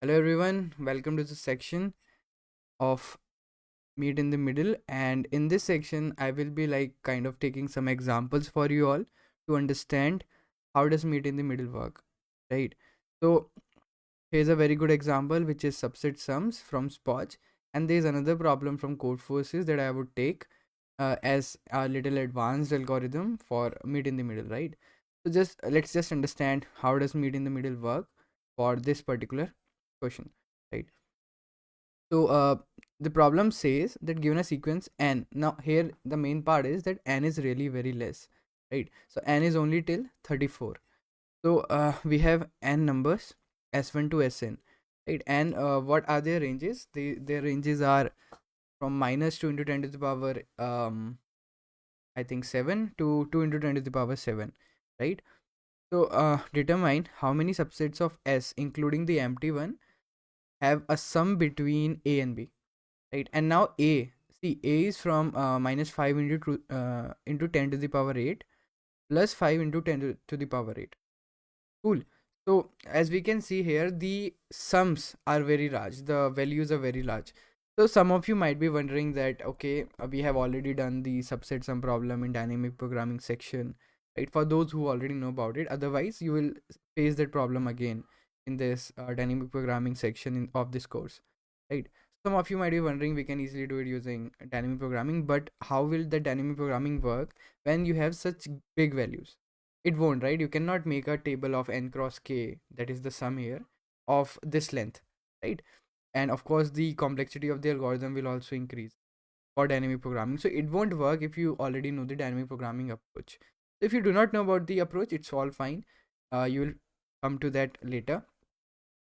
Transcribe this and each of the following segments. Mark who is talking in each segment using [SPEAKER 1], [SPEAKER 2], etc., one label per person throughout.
[SPEAKER 1] Hello everyone, welcome to the section of Meet in the Middle. And in this section, I will be kind of taking some examples for you all to understand how does Meet in the Middle work, right? So here's a very good example, which is subset sums from Spotch, and there's another problem from Code Forces that I would take as a little advanced algorithm for Meet in the Middle, right? So just let's just understand how does Meet in the Middle work for this particular question, right? So the problem says that given a sequence n, now here the main part is that n is really very less, right? So n is only till 34. So we have n numbers s1 to sn, right? And what are their ranges? Their ranges are from minus 2 into 10 to the power I think 7 to 2 into 10 to the power 7, right? So determine how many subsets of s, including the empty one, have a sum between a and b, right? And now a is from minus 5 into 10 to the power 8 plus 5 into 10 to the power 8. Cool. So as we can see here, the sums are very large, the values are very large. So some of you might be wondering that, okay, we have already done the subset sum problem in dynamic programming section, right? For those who already know about it, otherwise you will face that problem again in this dynamic programming section of this course, right? Some of you might be wondering, we can easily do it using dynamic programming, but how will the dynamic programming work when you have such big values? It won't, right? You cannot make a table of n cross k, that is the sum here, of this length, right? And of course the complexity of the algorithm will also increase for dynamic programming, so it won't work if you already know the dynamic programming approach. If you do not know about the approach, it's all fine. You will come to that later.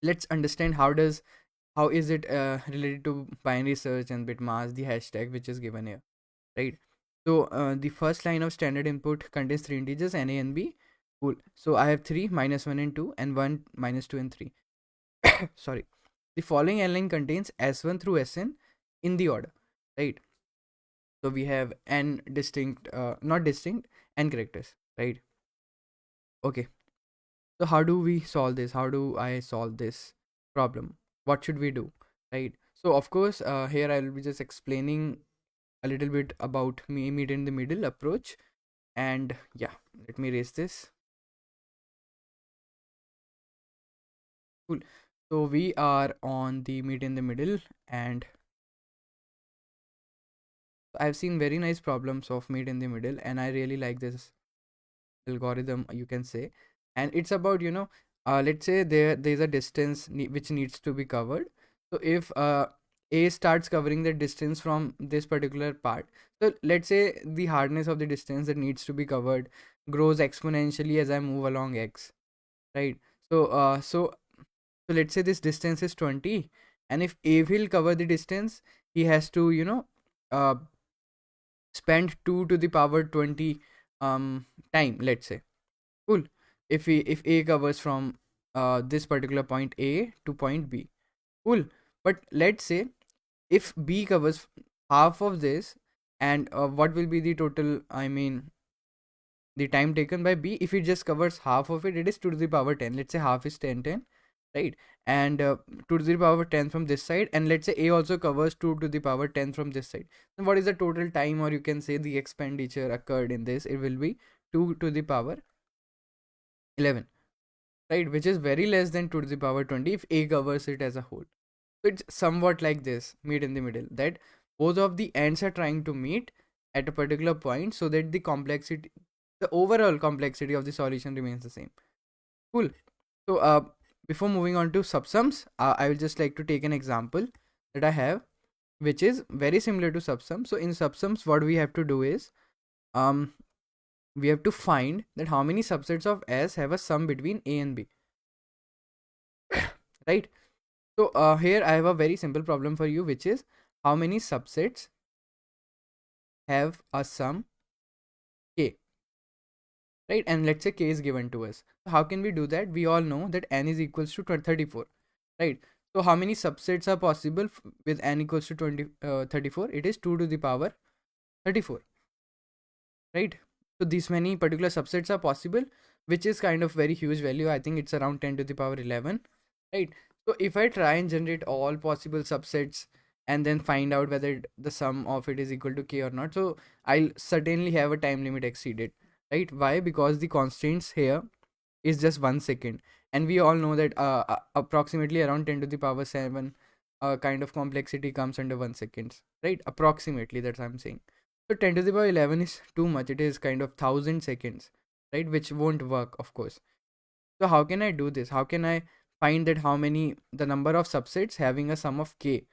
[SPEAKER 1] Let's understand how is it related to binary search and bitmask, the hashtag which is given here, right? So the first line of standard input contains three integers, na and b. Cool. So I have 3 minus 1 and 2 and 1 minus 2 and 3. Sorry. The following n line contains s1 through sn in the order, right? So we have n distinct, not distinct, n characters, right? Okay. So how do we solve this? How do I solve this problem? What should we do, right? So of course, here I will be just explaining a little bit about meet in the middle approach. And yeah, let me erase this. Cool. So we are on the meet in the middle, and I've seen very nice problems of meet in the middle, and I really like this algorithm, you can say. And it's about, let's say there's a distance which needs to be covered. So if a starts covering the distance from this particular part, so let's say the hardness of the distance that needs to be covered grows exponentially as I move along x, right? So let's say this distance is 20, and if a will cover the distance, he has to uh spend 2 to the power 20 time, let's say. Cool. If a covers from this particular point a to point b. Cool. But let's say if b covers half of this, and what will be the total, I mean the time taken by b? If it just covers half of it, it is 2 to the power 10. Let's say half is 10, right? And 2 to the power 10 from this side, and let's say a also covers 2 to the power 10 from this side. Then what is the total time, or you can say the expenditure occurred in this? It will be 2 to the power 11, right? Which is very less than 2 to the power 20 if a covers it as a whole. So it's somewhat like this, meet in the middle, that both of the ends are trying to meet at a particular point, so that the overall complexity of the solution remains the same. Cool. So before moving on to subsums, I will just like to take an example that I have, which is very similar to subsum. So in subsums, what we have to do is um we have to find that how many subsets of S have a sum between A and B, right? So here I have a very simple problem for you, which is how many subsets have a sum K, right? And let's say K is given to us. So how can we do that? We all know that N is equals to 34, right? So how many subsets are possible with N equals to 34? It is 2 to the power 34, right? So these many particular subsets are possible, which is kind of very huge value. I think it's around 10 to the power 11, right? So if I try and generate all possible subsets and then find out whether the sum of it is equal to k or not, so I'll certainly have a time limit exceeded, right? Why? Because the constraints here is just 1 second, and we all know that approximately around 10 to the power 7 kind of complexity comes under 1 second, right? Approximately, that's what I'm saying. So 10 to the power 11 is too much. It is kind of 1000 seconds, right? Which won't work, of course. So how can I do this? How can I find that how many the number of subsets having a sum of k,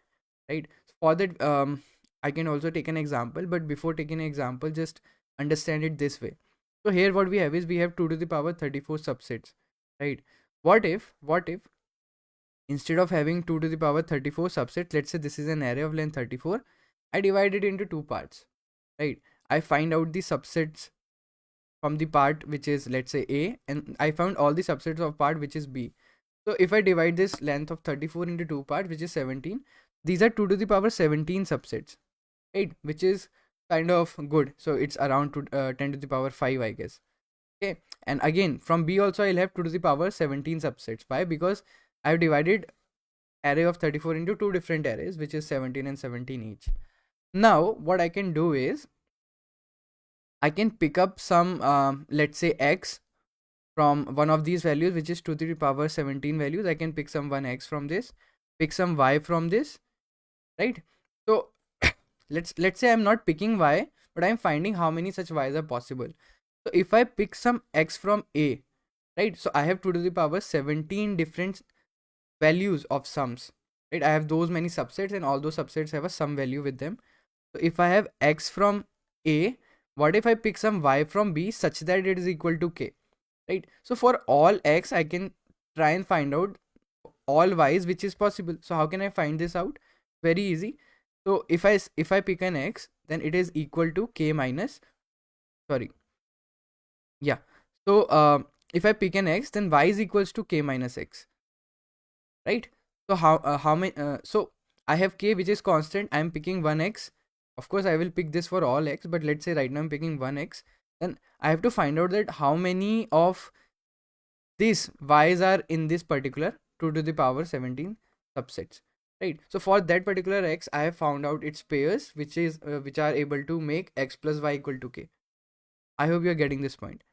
[SPEAKER 1] right? For that, I can also take an example, but before taking an example, just understand it this way. So here what we have is we have 2 to the power 34 subsets, right? What if instead of having 2 to the power 34 subsets, let's say this is an array of length 34, I divide it into two parts, right? I find out the subsets from the part which is, let's say, A, and I found all the subsets of part which is B. So if I divide this length of 34 into two parts, which is 17, these are 2 to the power 17 subsets, right? Which is kind of good. So it's around 10 to the power 5, I guess. Okay. And again, from B also I'll have 2 to the power 17 subsets. Why? Because I've divided array of 34 into two different arrays, which is 17 and 17 each. Now, what I can do is I can pick up some, let's say, x from one of these values, which is 2 to the power 17 values. I can pick some 1x from this, pick some y from this, right? So let's say I'm not picking y, but I'm finding how many such y's are possible. So if I pick some x from A, right? So I have 2 to the power 17 different values of sums, right? I have those many subsets, and all those subsets have a sum value with them. So if I have x from A, what if I pick some y from B such that it is equal to k, right? So for all x, I can try and find out all y's which is possible. So how can I find this out? Very easy. So if I pick an x, then it is equal to k minus, sorry, yeah. So if I pick an x, then y is equals to k minus x, right? So how many so I have k which is constant. I'm picking 1x. Of course I will pick this for all x, but let's say right now I'm picking 1x. Then I have to find out that how many of these y's are in this particular 2 to the power 17 subsets, right? So for that particular x, I have found out its pairs, which are able to make x plus y equal to k. I hope you're getting this point,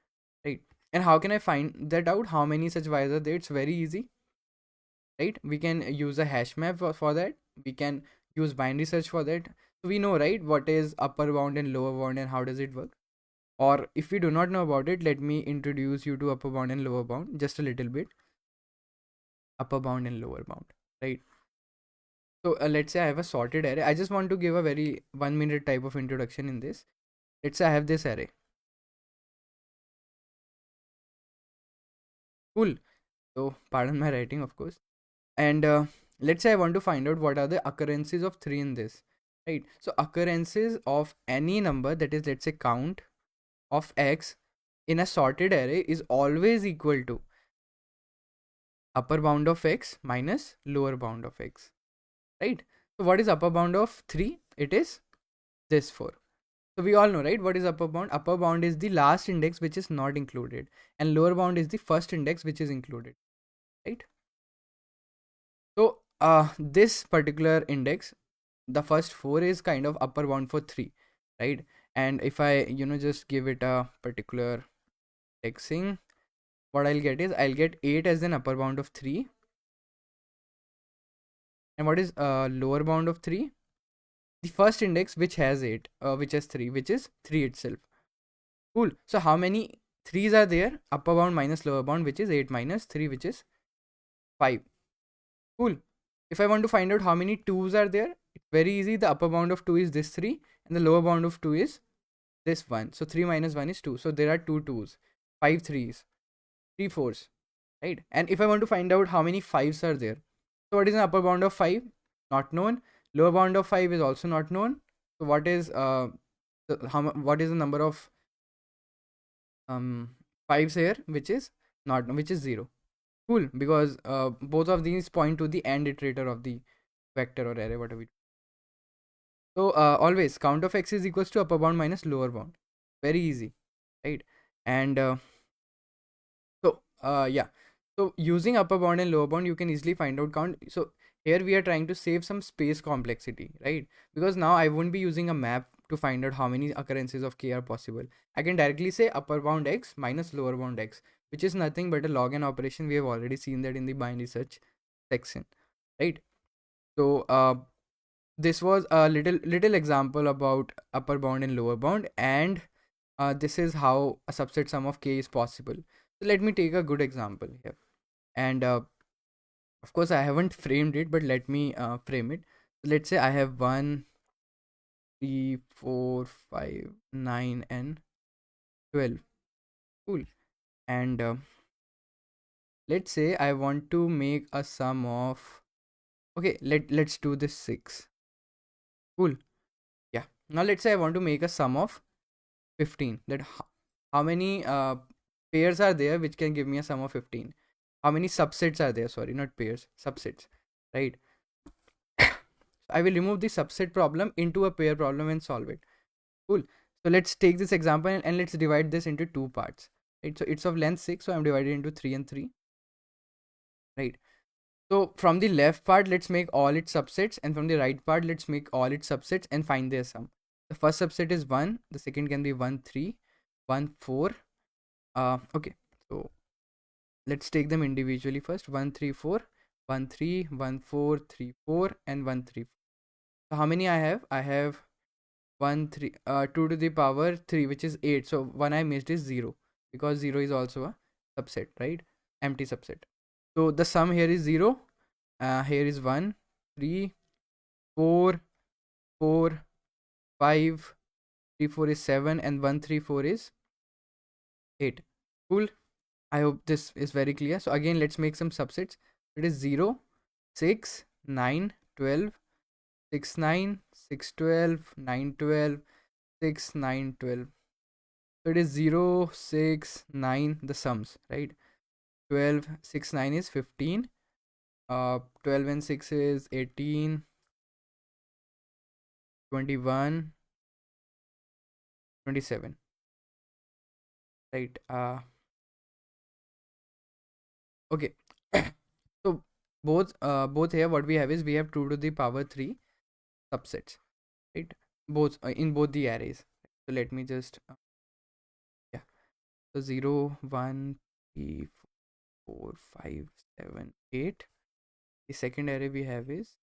[SPEAKER 1] right? And how can I find that out? How many such y's are there? It's very easy, right? We can use a hash map for that. We can use binary search for that. So we know, right, what is upper bound and lower bound and how does it work. Or if you do not know about it, let me introduce you to upper bound and lower bound just a little bit. Upper bound and lower bound, right? So let's say I have a sorted array. I just want to give a very 1 minute type of introduction in this. Let's say I have this array. Cool. So pardon my writing, of course. And let's say I want to find out what are the occurrences of 3 in this, right? So occurrences of any number, that is, let's say, count of x in a sorted array is always equal to upper bound of x minus lower bound of x, right? So what is upper bound of 3? It is this 4. So we all know, right, what is upper bound? Upper bound is the last index which is not included, and lower bound is the first index which is included, right? So this particular index, the first 4 is kind of upper bound for 3, right? And if I just give it a particular indexing, what I'll get is I'll get 8 as an upper bound of 3. And what is lower bound of 3? The first index which has 8, which has 3, which is 3 itself. Cool. So how many 3's are there? Upper bound minus lower bound, which is 8 minus 3, which is 5. Cool. If I want to find out how many 2's are there, it's very easy. The upper bound of 2 is this 3, and the lower bound of 2 is this 1. So 3 minus 1 is 2. So there are 2 2's, 5 3's, 3 4's, right? And if I want to find out how many 5's are there, so what is an upper bound of 5? Not known. Lower bound of 5 is also not known. So what is what is the number of 5's here, which is not, which is 0. Cool, because both of these point to the end iterator of the vector or array, whatever. So always count of x is equals to upper bound minus lower bound. Very easy, right? And yeah. So using upper bound and lower bound, you can easily find out count. So here we are trying to save some space complexity, right? Because now I won't be using a map to find out how many occurrences of k are possible. I can directly say upper bound x minus lower bound x, which is nothing but a log n operation. We have already seen that in the binary search section, right? So this was a little example about upper bound and lower bound, and this is how a subset sum of k is possible. So let me take a good example here, and of course I haven't framed it, but let me frame it. So let's say I have 1 3 4 5 9 and 12. Cool. And let's say I want to make a sum of, okay, let's do this 6. Cool. Yeah, now let's say I want to make a sum of 15. That how many pairs are there which can give me a sum of 15? How many subsets are there? Sorry, not pairs, subsets, right? I will remove the subset problem into a pair problem and solve it. Cool. So let's take this example and let's divide this into two parts, right? So it's of length 6, so I'm divided into 3 and 3, right? So from the left part, let's make all its subsets, and from the right part, let's make all its subsets and find their sum. The first subset is 1, the second can be 1 3, 1 4. Okay, so let's take them individually first. 1 3 4, 1 3, 1 4, 3 4, and 1 3 4. So how many I have? I have 1 3 2 to the power 3, which is 8. So one I missed is 0, because 0 is also a subset, right? Empty subset. So the sum here is 0. Here is 1 3 4 4 5 3 4 is 7, and 1 3 4 is 8. Cool. I hope this is very clear. So again, let's make some subsets. It is 0 6 9 12 6 9 6 12 9 12 6 9 12. So it is 0 6 9, the sums, right? 12 6 9 is 15. 12 and 6 is 18, 21, 27, right? Okay. So both here what we have is we have 2 to the power 3 subsets, right? Both in both the arrays. So let me just yeah. So 0 1 3 4 5 7 8. The second array we have is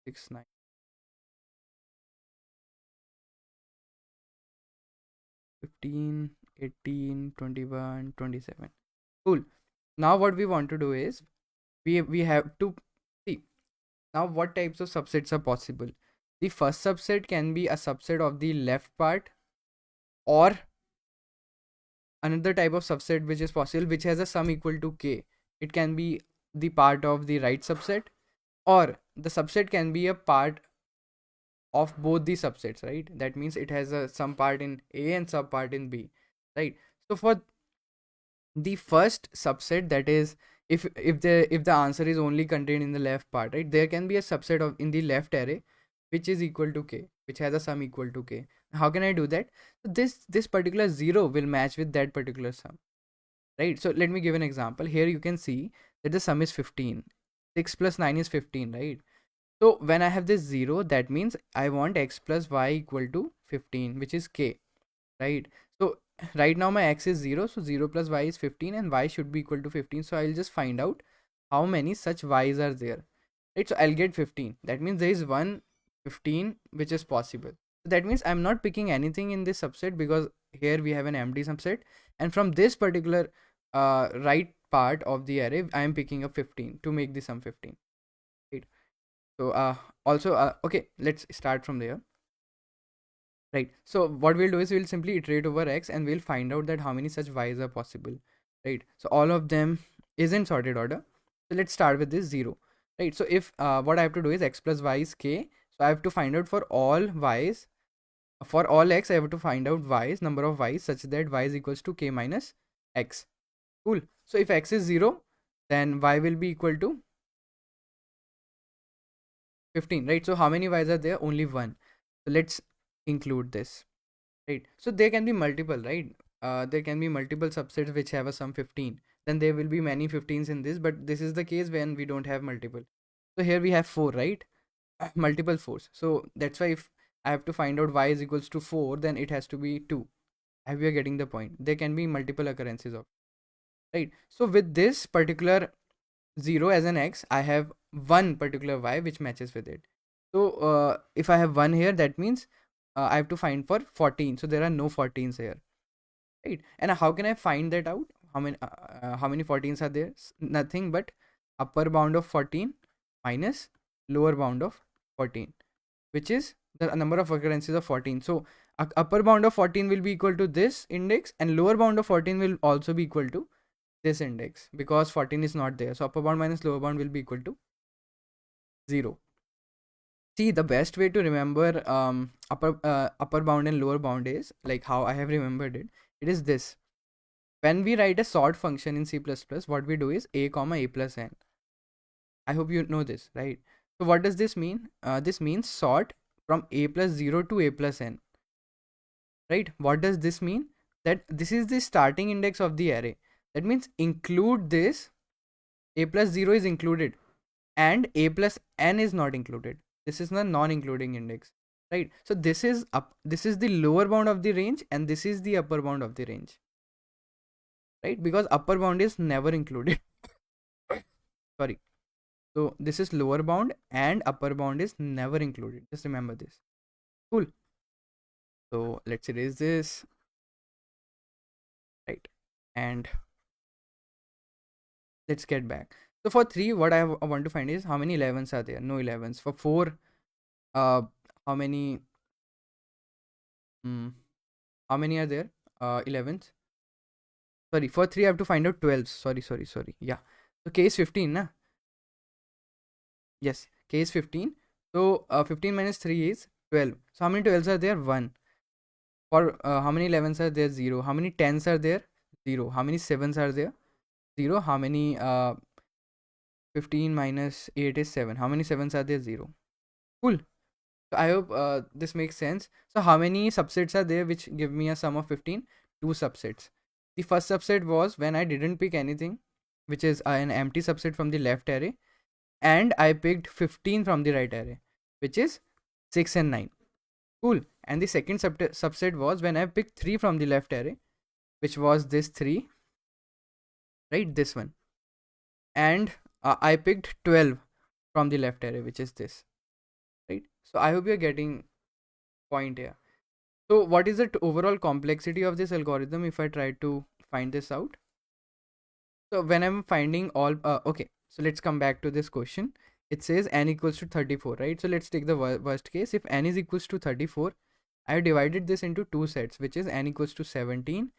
[SPEAKER 1] 6 9 15 18 21 27. Cool. Now what we want to do is we have to see now what types of subsets are possible. The first subset can be a subset of the left part, or another type of subset which is possible which has a sum equal to k. It can be the part of the right subset, or the subset can be a part of both the subsets, right? That means it has a some part in A and some part in B, right? So for the first subset, that is, if the answer is only contained in the left part, right, there can be a subset of in the left array which is equal to k, which has a sum equal to k. How can I do that? So this particular 0 will match with that particular sum, right? So let me give an example. Here you can see that the sum is 15. 6 plus 9 is 15, right? So when I have this 0, that means I want x plus y equal to 15, which is k, right? So right now my x is 0, so 0 plus y is 15, and y should be equal to 15. So I'll just find out how many such y's are there, right? So I'll get 15. That means there is one 15 which is possible. So that means I'm not picking anything in this subset, because here we have an empty subset, and from this particular right part of the array I am picking up 15 to make the sum 15, right? So also okay, let's start from there. Right. So what we'll do is we'll simply iterate over x, and we'll find out that how many such y's are possible. Right. So all of them is in sorted order. So let's start with this 0. Right. So if what I have to do is x plus y is k. So I have to find out for all y's. For all x, I have to find out y's, number of y's, such that y is equals to k minus x. Cool. So if x is 0, then y will be equal to 15. Right. So how many y's are there? Only one. So let's include this, right? So there can be multiple, right? There can be multiple subsets which have a sum 15. then there will be many 15s in this, but this is the case when we don't have multiple. So here we have 4, right? Multiple 4s. So that's why if I have to find out y is equals to 4, then it has to be 2. Have you getting the point? There can be multiple occurrences of, right? So with this particular 0 as an x, I have one particular y which matches with it. So if I have 1 here, that means I have to find for 14. So there are no 14s here, right? And how can I find that out? How many 14s are there? Nothing but upper bound of 14 minus lower bound of 14, which is the number of occurrences of 14. So upper bound of 14 will be equal to this index, and lower bound of 14 will also be equal to this index, because 14 is not there. So upper bound minus lower bound will be equal to 0. See, the best way to remember upper bound and lower bound is like how I have remembered it. It is this: when we write a sort function in C++, what we do is a comma a plus n. I hope you know this, right? So what does this mean? This means sort from a plus 0 to a plus n, right? What does this mean? That this is the starting index of the array. That means include this, a plus 0 is included and a plus n is not included. This is the non-including index, right? So this is the lower bound of the range, and this is the upper bound of the range, right? Because upper bound is never included. Sorry. So this is lower bound and upper bound is never included. Just remember this. Cool. So let's erase this, right? And let's get back. So for 3, what I want to find is how many 11s are there. No 11s. For 4, how many how many are there? 11s. Sorry, for 3 I have to find out 12s. Sorry. Yeah. So k is 15, na? Yes, k is 15. So 15 minus 3 is 12. So how many 12s are there? 1. For how many 11s are there? 0. How many 10s are there? 0. How many 7s are there? 0. How many 15 minus 8 is 7. How many 7s are there? 0. Cool. So I hope this makes sense. So how many subsets are there which give me a sum of 15? 2 subsets. The first subset was when I didn't pick anything, which is an empty subset from the left array, and I picked 15 from the right array, which is 6 and 9. Cool. And the second subset was when I picked 3 from the left array, which was this 3, right? This one. And I picked 12 from the left array, which is this, right? So I hope you're getting point here. So what is the overall complexity of this algorithm if I try to find this out? So when I'm finding all, okay, so let's come back to this question. It says n equals to 34, right? So let's take the worst case. If n is equals to 34, I have divided this into 2 sets, which is n equals to 17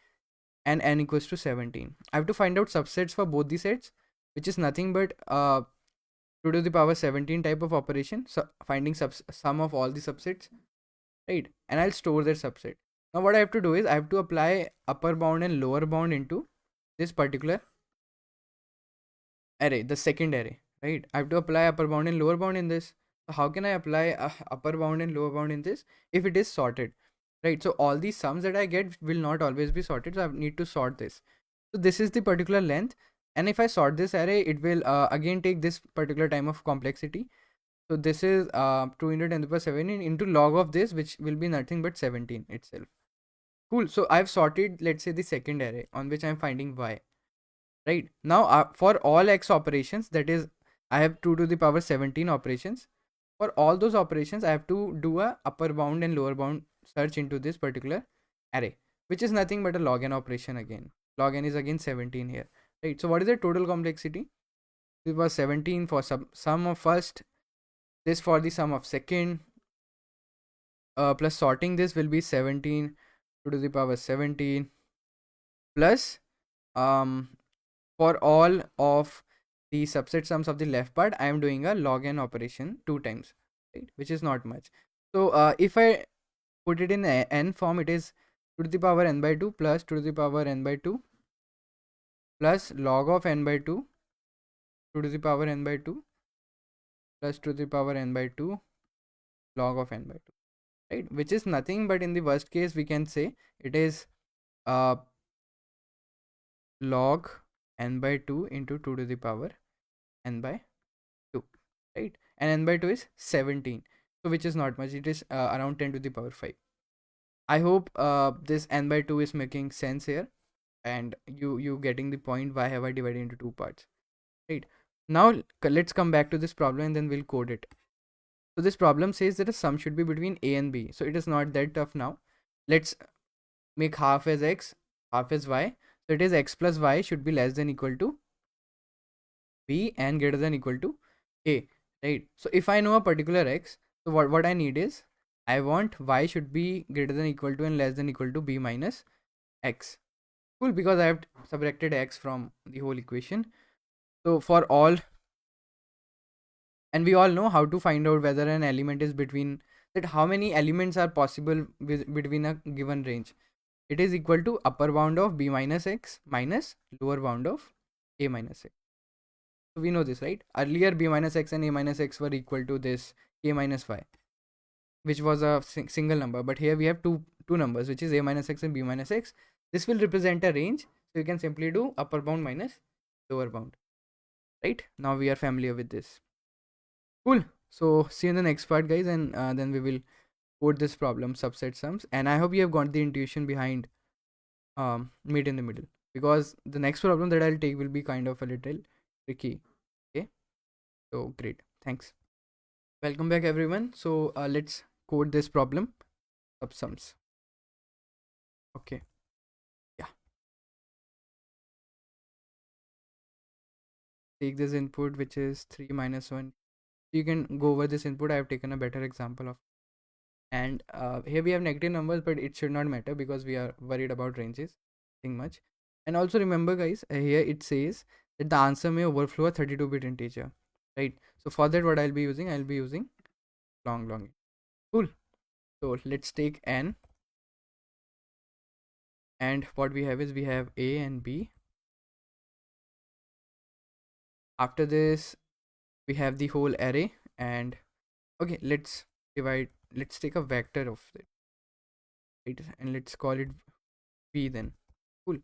[SPEAKER 1] and n equals to 17. I have to find out subsets for both the sets, which is nothing but 2 to the power 17 type of operation. So finding sum of all the subsets, right? And I'll store that subset. Now what I have to do is I have to apply upper bound and lower bound into this particular array, the second array, right? I have to apply upper bound and lower bound in this. So how can I apply upper bound and lower bound in this if it is sorted, right? So all these sums that I get will not always be sorted, so I need to sort this. So this is the particular length, and if I sort this array, it will again take this particular time of complexity. So this is 2 into 10 to the power 17 into log of this, which will be nothing but 17 itself. Cool. So I've sorted, let's say, the second array on which I'm finding y. Right now, for all x operations, that is, I have 2 to the power 17 operations. For all those operations, I have to do a upper bound and lower bound search into this particular array, which is nothing but a log n operation again. Log n is again 17 here, right? So what is the total complexity? It was 17 for sum of first, this for the sum of second, plus sorting this will be 17 to the power 17 plus for all of the subset sums of the left part, I am doing a log n operation 2 times, right? Which is not much. So if I put it in n form, it is 2 to the power n by 2 plus 2 to the power n by 2 plus log of n by 2, 2 to the power n by 2 plus 2 to the power n by 2 log of n by 2, right? Which is nothing but, in the worst case, we can say it is log n by 2 into 2 to the power n by 2, right? And n by 2 is 17, so which is not much. It is around 10 to the power 5. I hope this n by 2 is making sense here, and you getting the point why have I divided into two parts, right? Now let's come back to this problem and then we'll code it. So this problem says that a sum should be between a and b, so it is not that tough now. Let's make half as x, half as y. So it is x plus y should be less than equal to b and greater than equal to a, right? So if I know a particular x, so what I need is, I want y should be greater than equal to and less than equal to b minus x. Cool, because I have subtracted x from the whole equation. So for all, and we all know how to find out whether an element is between, that how many elements are possible between a given range. It is equal to upper bound of b minus x minus lower bound of a minus x. So we know this, right? Earlier b minus x and a minus x were equal to this a minus y, which was a single number, but here we have two numbers, which is a minus x and b minus x. This will represent a range, so you can simply do upper bound minus lower bound, right? Now we are familiar with this. Cool. So see you in the next part, guys, and then we will code this problem, subset sums, and I hope you have got the intuition behind meet in the middle, because the next problem that I'll take will be kind of a little tricky. Okay, so great, thanks. Welcome back, everyone. So let's code this problem, subsums. Okay, yeah. Take this input, which is 3 minus 1. You can go over this input. I have taken a better example of, and here we have negative numbers, but it should not matter because we are worried about ranges, nothing much. And also remember, guys, here it says that the answer may overflow a 32-bit integer, right? So for that, what I'll be using long. Cool. So let's take n, and what we have is, we have a and b. After this, we have the whole array, and okay, let's take a vector of it, right? And let's call it v then. Cool.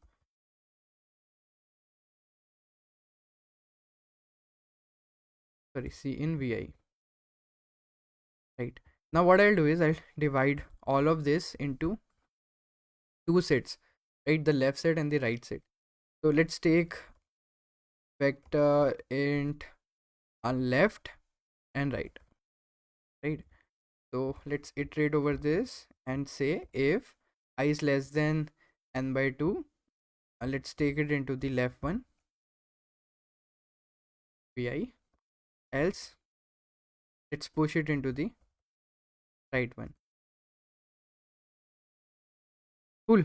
[SPEAKER 1] Sorry, c in vi, right? Now what I'll do is, I'll divide all of this into two sets, right? The left set and the right set. So let's take vector int on left and right, right? So let's iterate over this and say, if I is less than n by 2, let's take it into the left one, vi, else let's push it into the right one. Cool.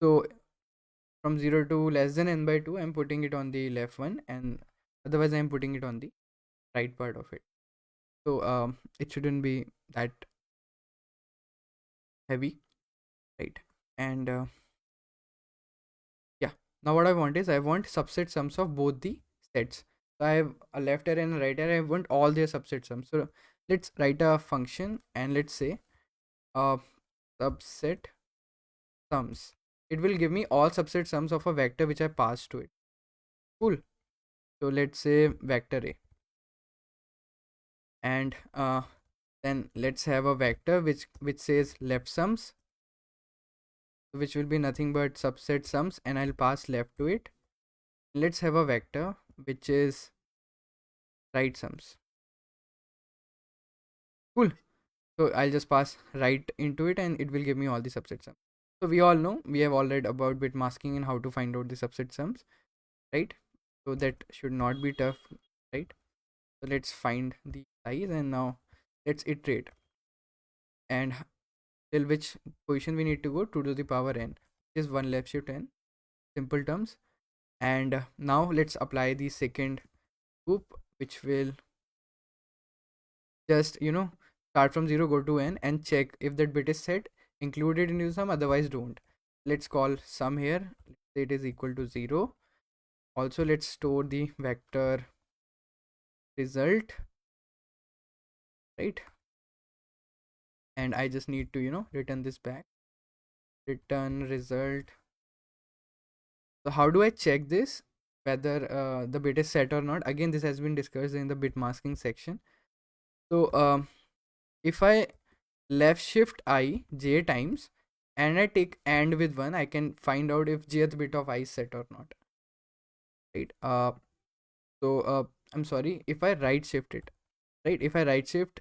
[SPEAKER 1] So from 0 to less than n by 2, I'm putting it on the left one, and otherwise I'm putting it on the right part of it. So it shouldn't be that heavy, right? And yeah, now what I want is, I want subset sums of both the sets. So I have a left array and a right array. I want all their subset sums. So let's write a function, and let's say subset sums. It will give me all subset sums of a vector which I pass to it. Cool. So let's say vector a, and then let's have a vector which says left sums, which will be nothing but subset sums, and I'll pass left to it. Let's have a vector which is right sums. Cool. So I'll just pass right into it, and it will give me all the subset sums. So we all know, we have all read about bit masking and how to find out the subset sums, right? So that should not be tough, right? So let's find the size, and now let's iterate, and till which position we need to go, 2 to the power n, which is 1 left shift n, simple terms. And now let's apply the second loop, which will just start from 0, go to n, and check if that bit is set, include it into sum, otherwise don't. Let's call sum here, let's say it is equal to 0. Also let's store the vector result, right? And I just need to return this back, return result So how do I check this, whether the bit is set or not? Again, this has been discussed in the bit masking section. So if I left shift I j times and I take AND with 1, I can find out if jth bit of I is set or not, right? So I'm sorry, if I right shift it, right? If I right shift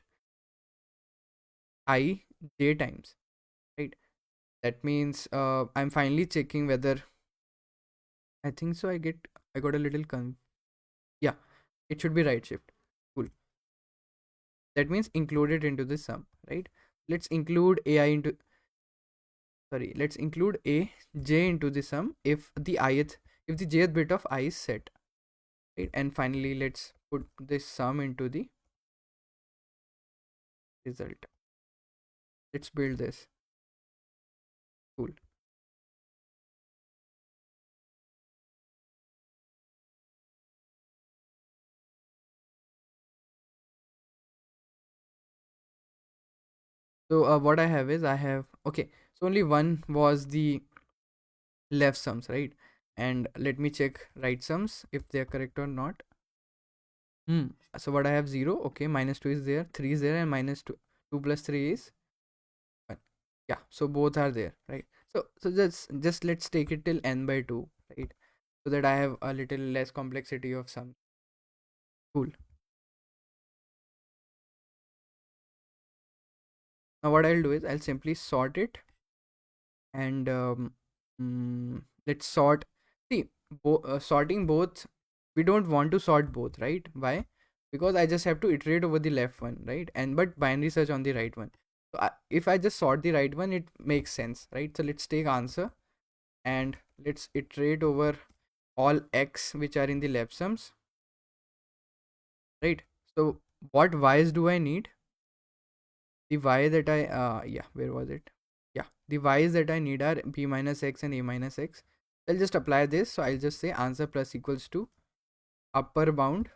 [SPEAKER 1] I j times, right? That means I'm finally checking whether, I think so, I got a little yeah, it should be right shift. Cool. That means include it into the sum, right? Let's include ai into, sorry, let's include a j into the sum if the jth bit of I is set, right? And finally let's put this sum into the result. Let's build this. Cool. So what I have is, I have, okay, so only one was the left sums, right? And let me check right sums if they are correct or not. So what I have, 0, okay, -2 is there, 3 is there, and -2 plus 3 is 1. Yeah, so both are there, right? So just let's take it till n by 2, right? So that I have a little less complexity of sum. Cool. Now what I'll do is, I'll simply sort it, and let's sort. See, sorting both, we don't want to sort both, right? Why? Because I just have to iterate over the left one, right? And but binary search on the right one. So if I just sort the right one, it makes sense, right? So let's take answer and let's iterate over all x which are in the left sums, right? So what y's do I need? The y that I yeah, where was it? Yeah, the y's that I need are b minus x and a minus x. I'll just apply this. So I'll just say answer plus equals to upper bound.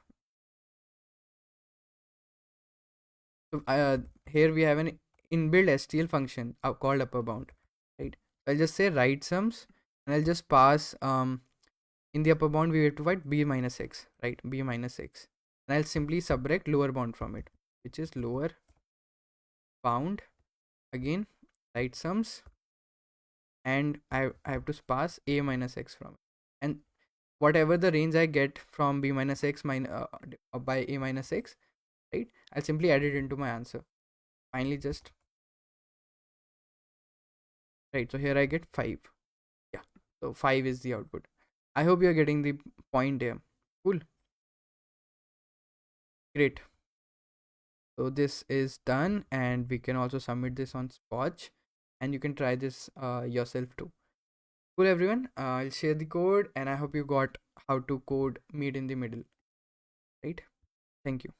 [SPEAKER 1] So here we have an inbuilt STL function called upper bound, right? I'll just say right sums, and I'll just pass in the upper bound we have to write b minus x, right? B minus x, and I'll simply subtract lower bound from it, which is lower bound, again right sums, and I have to pass a minus x from it, and whatever the range I get from b minus x by a minus x, right? I'll simply add it into my answer. Finally, just right. So here I get 5. Yeah. So 5 is the output. I hope you're getting the point here. Cool. Great. So this is done, and we can also submit this on Spotch, and you can try this yourself too. Cool, everyone. I'll share the code, and I hope you got how to code meet in the middle. Right. Thank you.